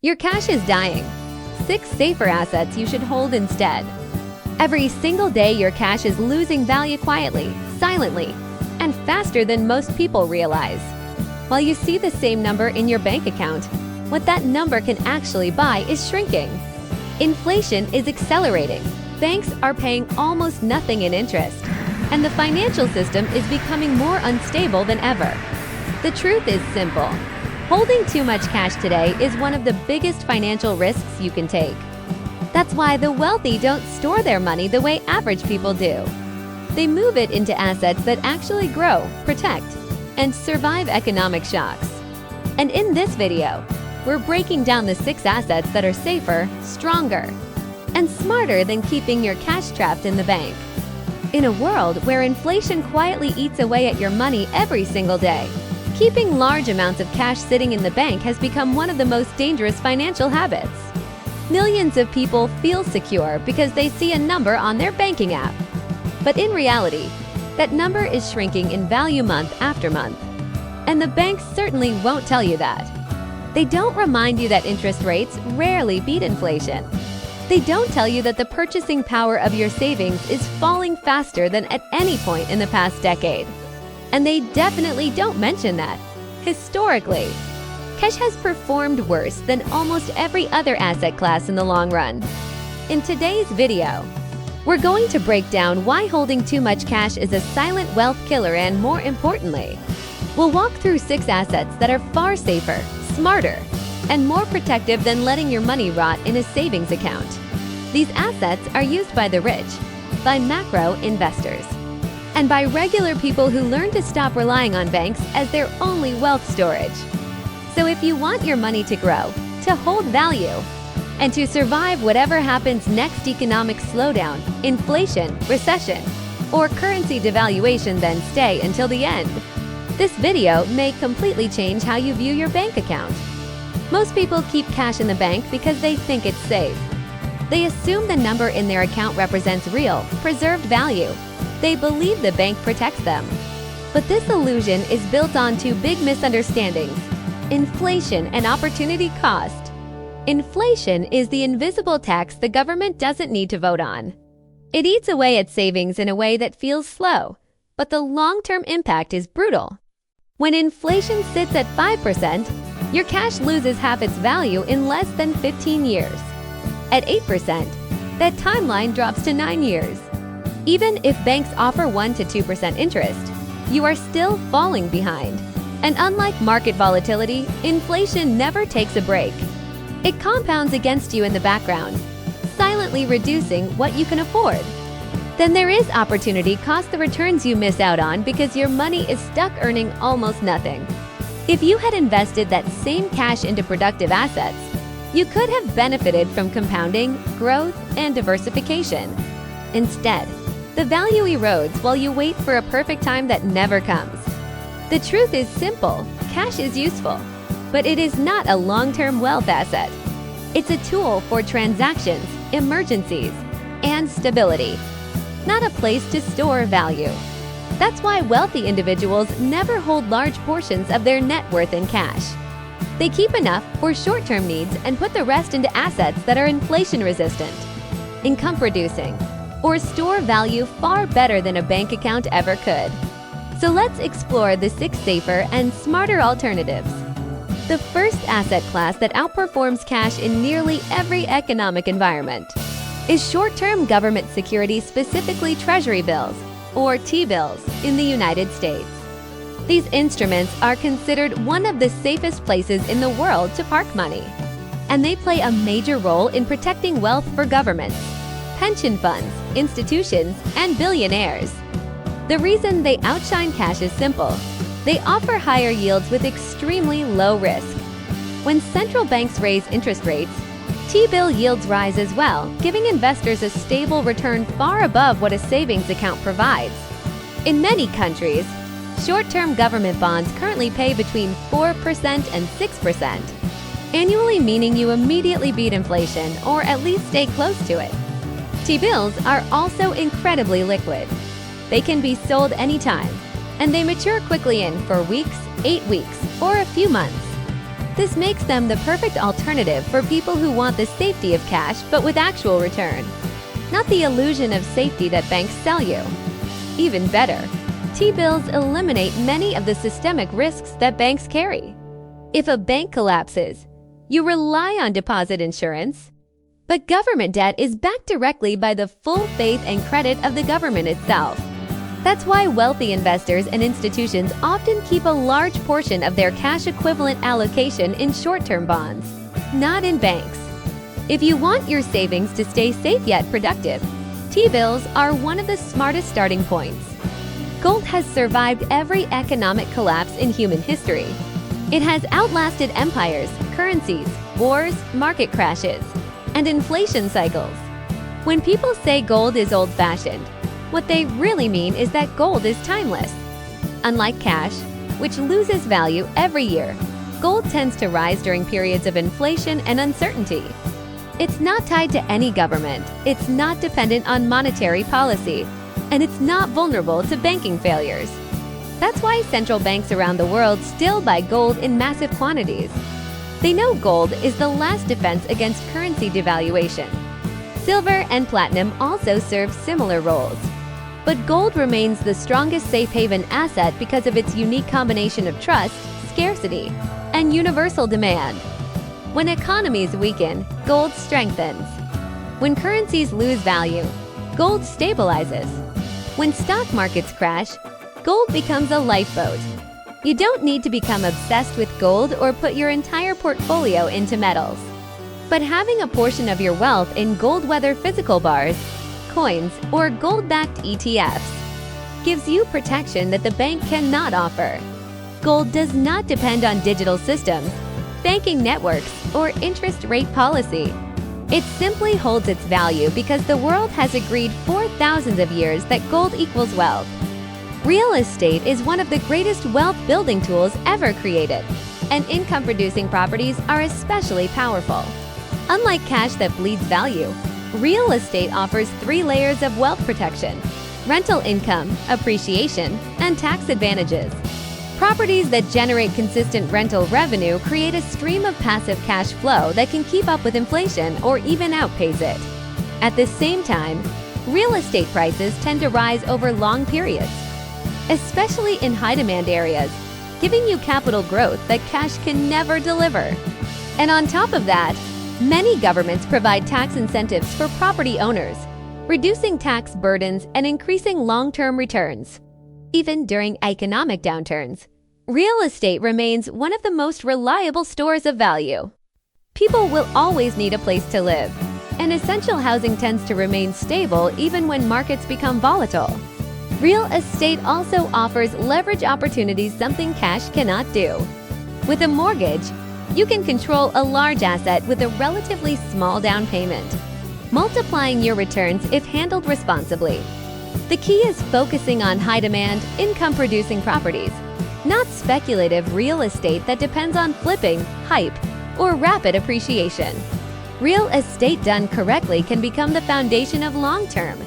Your cash is dying. 6 safer assets you should hold instead. Every single day, your cash is losing value quietly, silently, and faster than most people realize. While you see the same number in your bank account, what that number can actually buy is shrinking. Inflation is accelerating. Banks are paying almost nothing in interest, and the financial system is becoming more unstable than ever. The truth is simple. Holding too much cash today is one of the biggest financial risks you can take. That's why the wealthy don't store their money the way average people do. They move it into assets that actually grow, protect, and survive economic shocks. And in this video, we're breaking down the 6 assets that are safer, stronger, and smarter than keeping your cash trapped in the bank. In a world where inflation quietly eats away at your money every single day, keeping large amounts of cash sitting in the bank has become one of the most dangerous financial habits. Millions of people feel secure because they see a number on their banking app. But in reality, that number is shrinking in value month after month. And the banks certainly won't tell you that. They don't remind you that interest rates rarely beat inflation. They don't tell you that the purchasing power of your savings is falling faster than at any point in the past decade. And they definitely don't mention that, historically, cash has performed worse than almost every other asset class in the long run. In today's video, we're going to break down why holding too much cash is a silent wealth killer, and more importantly, we'll walk through 6 assets that are far safer, smarter, and more protective than letting your money rot in a savings account. These assets are used by the rich, by macro investors, and by regular people who learn to stop relying on banks as their only wealth storage. So if you want your money to grow, to hold value, and to survive whatever happens next economic slowdown, inflation, recession, or currency devaluation, then stay until the end. This video may completely change how you view your bank account. Most people keep cash in the bank because they think it's safe. They assume the number in their account represents real, preserved value. They believe the bank protects them. But this illusion is built on 2 big misunderstandings: inflation and opportunity cost. Inflation is the invisible tax the government doesn't need to vote on. It eats away at savings in a way that feels slow, but the long-term impact is brutal. When inflation sits at 5%, your cash loses half its value in less than 15 years. At 8%, that timeline drops to 9 years. Even if banks offer 1 to 2% interest, you are still falling behind. And unlike market volatility, inflation never takes a break. It compounds against you in the background, silently reducing what you can afford. Then there is opportunity cost, the returns you miss out on because your money is stuck earning almost nothing. If you had invested that same cash into productive assets, you could have benefited from compounding, growth, and diversification. Instead, the value erodes while you wait for a perfect time that never comes. The truth is simple: cash is useful, but it is not a long-term wealth asset. It's a tool for transactions, emergencies, and stability, not a place to store value. That's why wealthy individuals never hold large portions of their net worth in cash. They keep enough for short-term needs and put the rest into assets that are inflation-resistant, income-producing, or store value far better than a bank account ever could. So let's explore the 6 safer and smarter alternatives. The first asset class that outperforms cash in nearly every economic environment is short-term government securities, specifically Treasury Bills, or T-bills, in the United States. These instruments are considered one of the safest places in the world to park money, and they play a major role in protecting wealth for governments, pension funds, institutions, and billionaires. The reason they outshine cash is simple: they offer higher yields with extremely low risk. When central banks raise interest rates, T-bill yields rise as well, giving investors a stable return far above what a savings account provides. In many countries, short-term government bonds currently pay between 4% and 6% annually, meaning you immediately beat inflation, or at least stay close to it. T-bills are also incredibly liquid. They can be sold anytime, and they mature quickly, in 4 weeks, 8 weeks, or a few months. This makes them the perfect alternative for people who want the safety of cash but with actual return, not the illusion of safety that banks sell you. Even better, T-bills eliminate many of the systemic risks that banks carry. If a bank collapses, you rely on deposit insurance, but government debt is backed directly by the full faith and credit of the government itself. That's why wealthy investors and institutions often keep a large portion of their cash equivalent allocation in short-term bonds, not in banks. If you want your savings to stay safe yet productive, T-bills are one of the smartest starting points. Gold has survived every economic collapse in human history. It has outlasted empires, currencies, wars, market crashes, and inflation cycles. When people say gold is old-fashioned, what they really mean is that gold is timeless. Unlike cash, which loses value every year, gold tends to rise during periods of inflation and uncertainty. It's not tied to any government, it's not dependent on monetary policy, and it's not vulnerable to banking failures. That's why central banks around the world still buy gold in massive quantities. They know gold is the last defense against currency devaluation. Silver and platinum also serve similar roles. But gold remains the strongest safe haven asset because of its unique combination of trust, scarcity, and universal demand. When economies weaken, gold strengthens. When currencies lose value, gold stabilizes. When stock markets crash, gold becomes a lifeboat. You don't need to become obsessed with gold or put your entire portfolio into metals. But having a portion of your wealth in gold-weather physical bars, coins, or gold-backed ETFs gives you protection that the bank cannot offer. Gold does not depend on digital systems, banking networks, or interest rate policy. It simply holds its value because the world has agreed for thousands of years that gold equals wealth. Real estate is one of the greatest wealth-building tools ever created, and income-producing properties are especially powerful. Unlike cash that bleeds value, real estate offers 3 layers of wealth protection: rental income, appreciation, and tax advantages. Properties that generate consistent rental revenue create a stream of passive cash flow that can keep up with inflation or even outpace it. At the same time, real estate prices tend to rise over long periods, especially in high-demand areas, giving you capital growth that cash can never deliver. And on top of that, many governments provide tax incentives for property owners, reducing tax burdens and increasing long-term returns. Even during economic downturns, real estate remains one of the most reliable stores of value. People will always need a place to live, and essential housing tends to remain stable even when markets become volatile. Real estate also offers leverage opportunities something cash cannot do. With a mortgage, you can control a large asset with a relatively small down payment, multiplying your returns if handled responsibly. The key is focusing on high-demand, income-producing properties, not speculative real estate that depends on flipping, hype, or rapid appreciation. Real estate done correctly can become the foundation of long-term,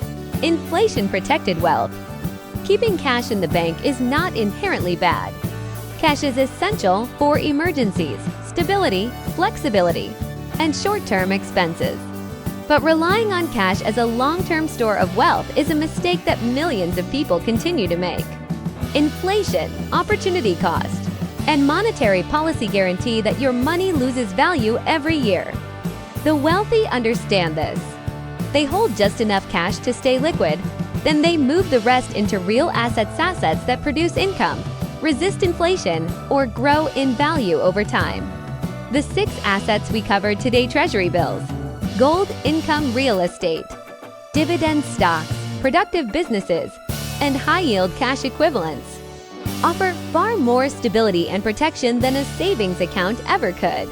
inflation-protected wealth. Keeping cash in the bank is not inherently bad. Cash is essential for emergencies, stability, flexibility, and short-term expenses. But relying on cash as a long-term store of wealth is a mistake that millions of people continue to make. Inflation, opportunity cost, and monetary policy guarantee that your money loses value every year. The wealthy understand this. They hold just enough cash to stay liquid, then they move the rest into real assets that produce income, resist inflation, or grow in value over time. The 6 assets we covered today: Treasury bills, gold, income, real estate, dividend stocks, productive businesses, and high-yield cash equivalents, offer far more stability and protection than a savings account ever could.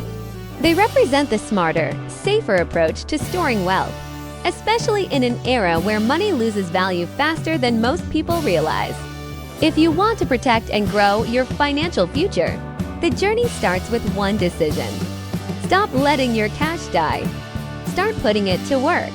They represent the smarter, safer approach to storing wealth, especially in an era where money loses value faster than most people realize. If you want to protect and grow your financial future, the journey starts with one decision. Stop letting your cash die. Start putting it to work.